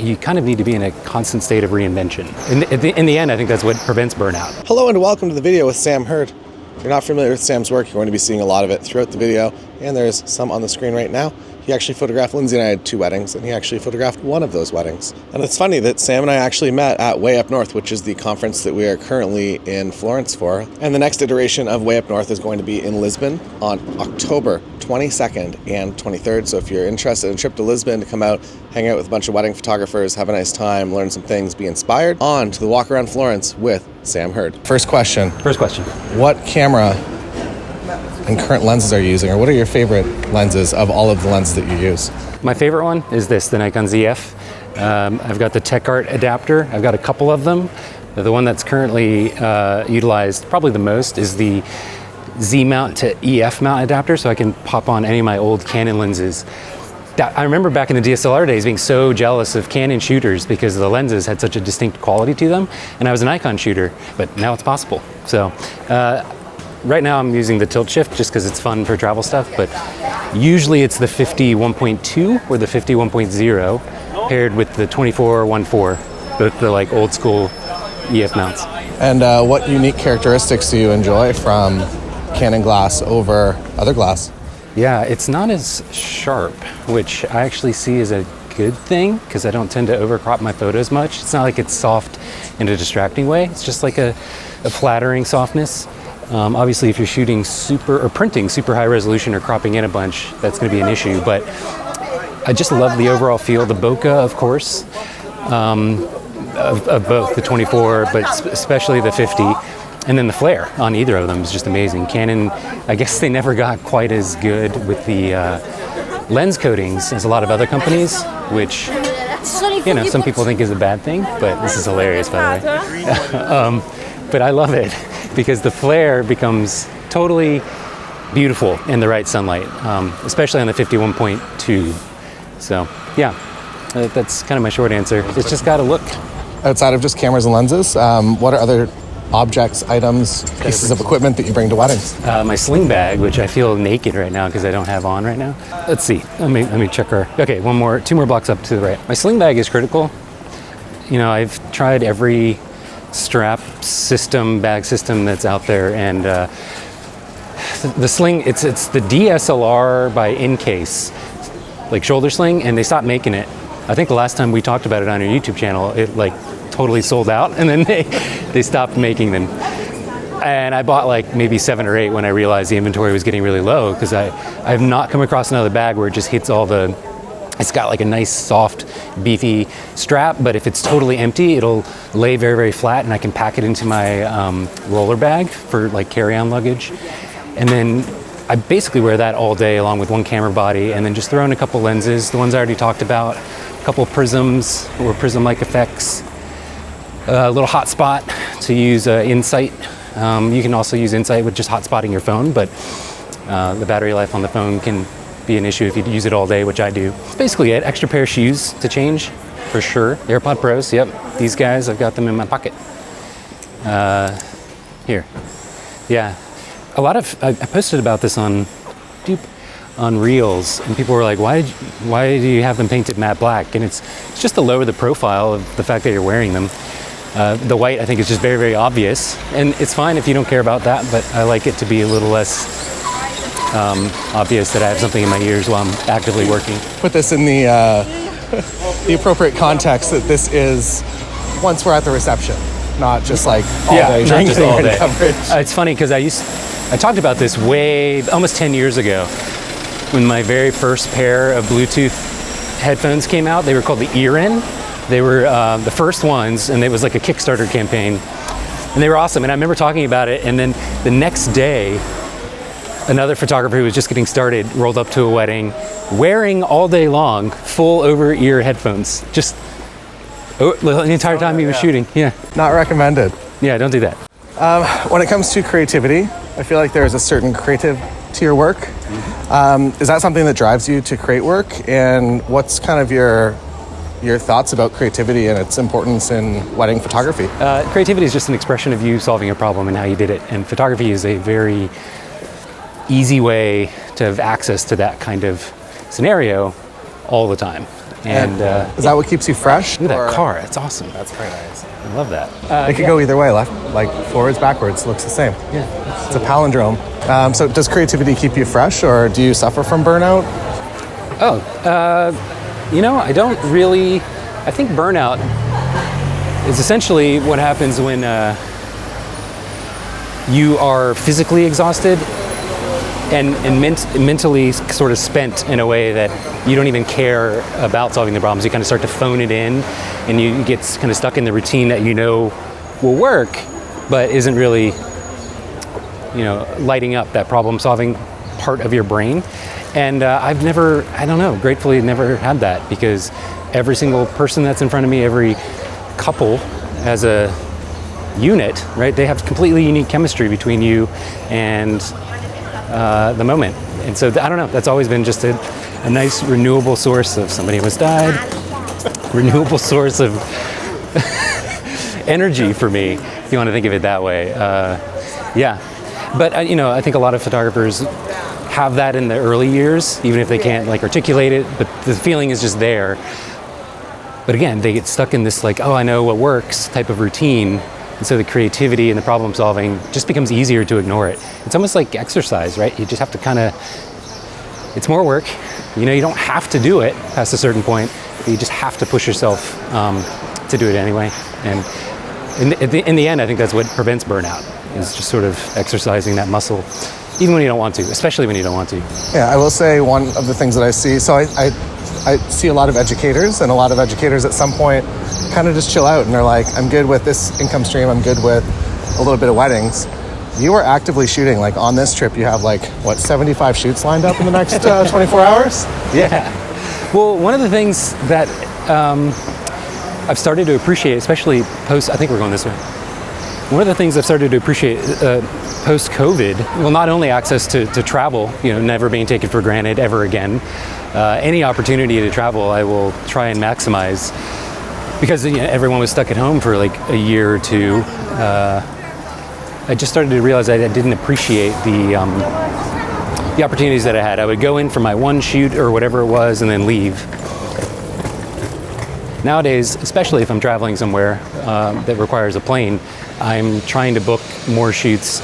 you kind of need to be in a constant state of reinvention. In the end, I think that's what prevents burnout. Hello and welcome to the video with Sam Hurd. If you're not familiar with Sam's work, you're going to be seeing a lot of it throughout the video, and there's some on the screen right now. He actually photographed, Lindsay and I had 2 weddings, and he actually photographed one of those weddings. And it's funny that Sam and I actually met at Way Up North, which is the conference that we are currently in Florence for. And the next iteration of Way Up North is going to be in Lisbon on October 22nd and 23rd. So if you're interested in a trip to Lisbon to come out, hang out with a bunch of wedding photographers, have a nice time, learn some things, be inspired, on to the walk around Florence with Sam Hurd. First question. What camera and current lenses are you using, or what are your favorite lenses of all of the lenses that you use? My favorite one is this, the Nikon ZF. I've got the TechArt adapter. I've got a couple of them. The one that's currently utilized probably the most is the Z mount to EF mount adapter, so I can pop on any of my old Canon lenses. I remember back in the DSLR days being so jealous of Canon shooters because the lenses had such a distinct quality to them, and I was a Nikon shooter, but now it's possible. So right now I'm using the tilt shift just because it's fun for travel stuff, but usually it's the 50 1.2 or the 50 1.0 paired with the 24 1.4, both the like old school EF mounts. And what unique characteristics do you enjoy from Canon glass over other glass? Yeah, it's not as sharp, which I actually see as a good thing because I don't tend to overcrop my photos much. It's not like it's soft in a distracting way. It's just like a flattering softness. Obviously, if you're shooting printing super high resolution or cropping in a bunch, that's going to be an issue. But I just love the overall feel. The bokeh, of course, of both the 24, but especially the 50. And then the flare on either of them is just amazing. Canon, I guess they never got quite as good with the lens coatings as a lot of other companies, which, you know, some people think is a bad thing, but this is hilarious, by the way. But I love it because the flare becomes totally beautiful in the right sunlight, especially on the 51.2. So, yeah, that's kind of my short answer. It's just got to look. Outside of just cameras and lenses, what are other objects, items, pieces of equipment that you bring to weddings? My sling bag, which I feel naked right now because I don't have on right now. Let's see. Let me check her. Okay, 2 more blocks up to the right. My sling bag is critical. You know, I've tried every strap system, bag system that's out there, and the sling, it's the DSLR by Incase, like shoulder sling, and they stopped making it. I think the last time we talked about it on your YouTube channel, it like totally sold out, and then they stopped making them. And I bought like maybe 7 or 8 when I realized the inventory was getting really low, because I have not come across another bag where it just hits all the, it's got like a nice soft beefy strap, but if it's totally empty, it'll lay very, very flat, and I can pack it into my roller bag for like carry-on luggage. And then I basically wear that all day along with one camera body, and then just throw in a couple lenses, the ones I already talked about, a couple prisms or prism-like effects, a little hotspot to use Insight. You can also use Insight with just hotspotting your phone, but the battery life on the phone can be an issue if you use it all day, which I do. That's basically it. Extra pair of shoes to change, for sure. AirPod Pros, yep. These guys, I've got them in my pocket. Here. Yeah. I posted about this on Reels, and people were like, why do you have them painted matte black? And it's just to lower the profile of the fact that you're wearing them. The white, I think, is just very, very obvious, and it's fine if you don't care about that, but I like it to be a little less obvious that I have something in my ears while I'm actively working. Put this in the appropriate context that this is once we're at the reception, not just like all day. Not just all day. It's funny because I talked about this almost 10 years ago when my very first pair of Bluetooth headphones came out. They were called the Imagen. They were the first ones, and it was like a Kickstarter campaign, and they were awesome. And I remember talking about it, and then the next day, another photographer who was just getting started rolled up to a wedding wearing all day long full over-ear headphones, just the entire time he was shooting. Yeah. Not recommended. Yeah, don't do that. When it comes to creativity, I feel like there's a certain creative to your work. Is that something that drives you to create work? And what's kind of your thoughts about creativity and its importance in wedding photography? Creativity is just an expression of you solving a problem and how you did it. And photography is a very easy way to have access to that kind of scenario all the time. And Is that what keeps you fresh? look at or- that car. That's awesome. That's very nice. I love that. It could go either way, left, like forwards, backwards. Looks the same. Yeah. It's a palindrome. So does creativity keep you fresh, or do you suffer from burnout? I don't really. I think burnout is essentially what happens when you are physically exhausted and mentally sort of spent in a way that you don't even care about solving the problems. You kind of start to phone it in, and you get kind of stuck in the routine that you know will work, but isn't really, lighting up that problem-solving part of your brain. And I've never, gratefully never had that, because every single person that's in front of me, every couple as a unit, right? They have completely unique chemistry between you and the moment. And so I don't know, that's always been just a nice renewable source of somebody almost died, renewable source of energy for me, if you want to think of it that way. But I think a lot of photographers have that in the early years, even if they can't articulate it, but the feeling is just there. But again, they get stuck in this I know what works type of routine. And so the creativity and the problem solving just becomes easier to ignore it. It's almost like exercise, right? You just have to it's more work. You don't have to do it past a certain point, but you just have to push yourself to do it anyway. And in the end, I think that's what prevents burnout, is just sort of exercising that muscle, even when you don't want to, especially when you don't want to. Yeah, I will say one of the things that I see, so I see a lot of educators, and a lot of educators at some point kind of just chill out, and they're like, I'm good with this income stream, I'm good with a little bit of weddings. You are actively shooting, on this trip you have 75 shoots lined up in the next 24 hours? Yeah. Well, one of the things that I've started to appreciate, especially post, I think we're going this way. One of the things I've started to appreciate post-COVID, well, not only access to travel, never being taken for granted ever again. Any opportunity to travel, I will try and maximize, because everyone was stuck at home for a year or two. I just started to realize I didn't appreciate the opportunities that I had. I would go in for my one shoot or whatever it was and then leave. Nowadays, especially if I'm traveling somewhere that requires a plane, I'm trying to book more shoots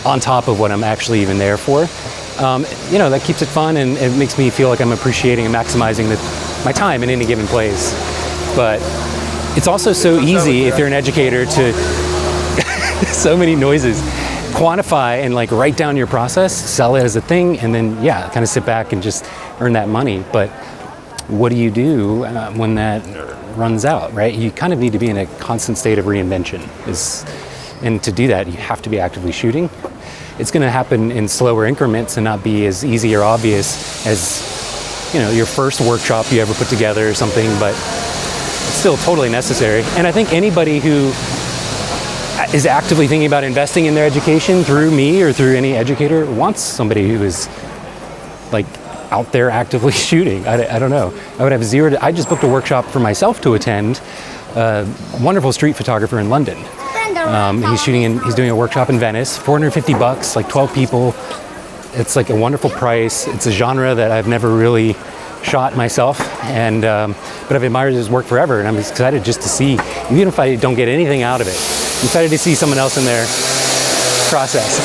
on top of what I'm actually even there for. That keeps it fun, and it makes me feel like I'm appreciating and maximizing my time in any given place. But it's also so easy if you're an educator to, so many noises, quantify and write down your process, sell it as a thing, and then kind of sit back and just earn that money. But what do you do when that runs out, right? You kind of need to be in a constant state of reinvention. And to do that, you have to be actively shooting. It's going to happen in slower increments and not be as easy or obvious as, your first workshop you ever put together or something, but it's still totally necessary. And I think anybody who is actively thinking about investing in their education through me or through any educator wants somebody who is out there actively shooting. I don't know. I would have zero. I just booked a workshop for myself to attend. A wonderful street photographer in London. He's doing a workshop in Venice. $450, 12 people. It's a wonderful price. It's a genre that I've never really shot myself, and but I've admired his work forever, and I'm excited just to see, even if I don't get anything out of it, I'm excited to see someone else in there process.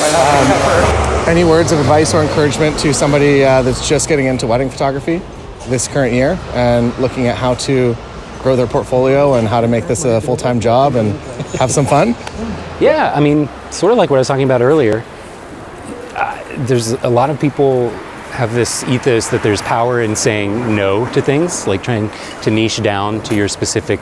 Any words of advice or encouragement to somebody that's just getting into wedding photography this current year and looking at how to grow their portfolio and how to make this a full-time job and have some fun? Yeah, sort of like what I was talking about earlier. There's a lot of people have this ethos that there's power in saying no to things, trying to niche down to your specific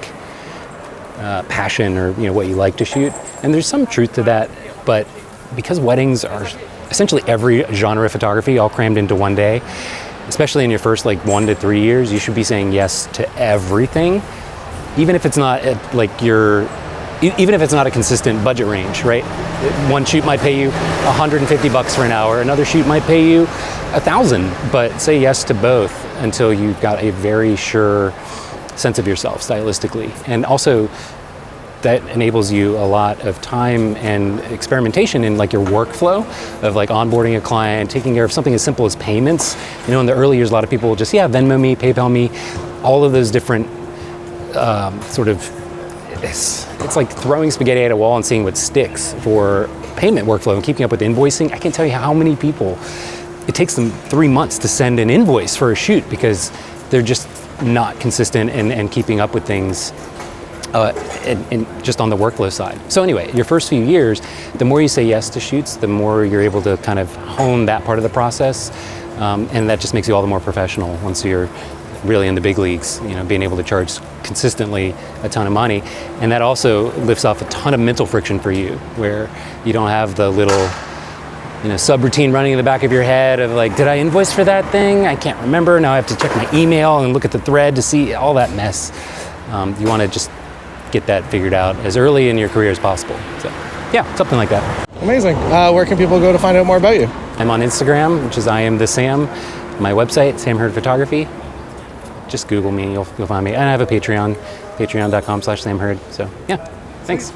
passion or what you like to shoot. And there's some truth to that, but because weddings are essentially every genre of photography all crammed into one day, especially in your first 1 to 3 years, you should be saying yes to everything, even if it's not even if it's not a consistent budget range, right? One shoot might pay you $150 for an hour, another shoot might pay you $1,000, but say yes to both until you've got a very sure sense of yourself stylistically. And also, that enables you a lot of time and experimentation in your workflow of onboarding a client, taking care of something as simple as payments. In the early years, a lot of people will just, Venmo me, PayPal me. all of those different sort of, it's like throwing spaghetti at a wall and seeing what sticks for payment workflow and keeping up with invoicing. I can't tell you how many people, it takes them 3 months to send an invoice for a shoot because they're just not consistent and keeping up with things and just on the workflow side. So anyway, your first few years, the more you say yes to shoots, the more you're able to kind of hone that part of the process. And that just makes you all the more professional once you're really in the big leagues, you know, being able to charge consistently a ton of money. And that also lifts off a ton of mental friction for you, where you don't have the little, you know, subroutine running in the back of your head of like, did I invoice for that thing? I can't remember. Now I have to check my email and look at the thread to see all that mess. You want to just get that figured out as early in your career as possible. So yeah, something like that. Amazing. Where can people go to find out more about you? I'm on Instagram, which is I am the Sam. My website, Sam Hurd Photography. Just Google me, you'll find me. And I have a Patreon, patreon.com/Sam Hurd. So yeah, thanks.